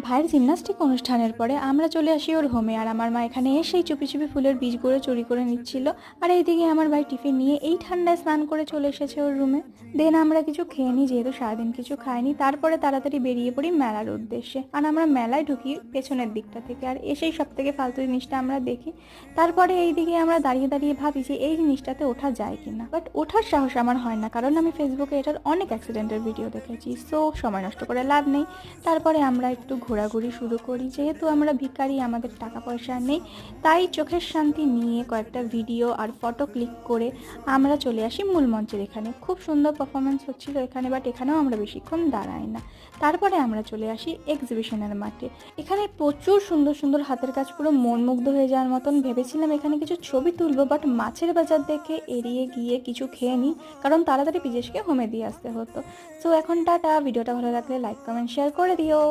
ভাইয়ের জিমনাস্টিক অনুষ্ঠানের পরে আমরা চলে আসি ওর হোমে, আর আমার মা এখানে এসেই চুপি চুপি ফুলের বীজগুলো চুরি করে নিচ্ছিল। আর এইদিকে আমার ভাই টিফিন নিয়ে এই ঠান্ডায় স্নান করে চলে এসেছে ওর রুমে। দেন আমরা কিছু খেয়ে নিই, যেহেতু সারাদিন কিছু খাইনি। তারপরে তাড়াতাড়ি বেরিয়ে পড়ি মেলার উদ্দেশ্যে। আর আমরা মেলায় ঢুকি পেছনের দিকটা থেকে, আর এসেই সব থেকে ফালতু জিনিসটা আমরা দেখি। তারপরে এইদিকে আমরা দাঁড়িয়ে দাঁড়িয়ে ভাবি যে এই জিনিসটাতে ওঠা যায় কিনা, বাট ওঠার সাহস আমার হয় না, কারণ আমি ফেসবুকে এটার অনেক অ্যাক্সিডেন্টের ভিডিও দেখেছি। সো সময় নষ্ট করে লাভ নেই। তারপরে আমরা একটু ঘোরাঘুরি শুরু করি। যেহেতু আমরা ভিখারি, আমাদের টাকা পয়সা নেই, তাই চোখের শান্তি নিয়ে কয়েকটা ভিডিও আর ফটো ক্লিক করে আমরা চলে আসি মূল মঞ্চের এখানে। খুব সুন্দর পারফরমেন্স হচ্ছিল এখানে, বাট এখানেও আমরা বেশিক্ষণ দাঁড়াই না। তারপরে আমরা চলে আসি এক্সিবিশনের মাঠে। এখানে প্রচুর সুন্দর সুন্দর হাতের কাজ, পুরো মন মুগ্ধ হয়ে যাওয়ার মতন। ভেবেছিলাম এখানে কিছু ছবি তুলবো, বাট মাছের বাজার দেখে এড়িয়ে গিয়ে কিছু খেয়ে নিই, কারণ তাড়াতাড়ি পিজেশকে হোমে দিয়ে আসতে হতো। সো এখন টাটা। ভিডিওটা ভালো লাগলে লাইক কমেন্ট শেয়ার করে দিও।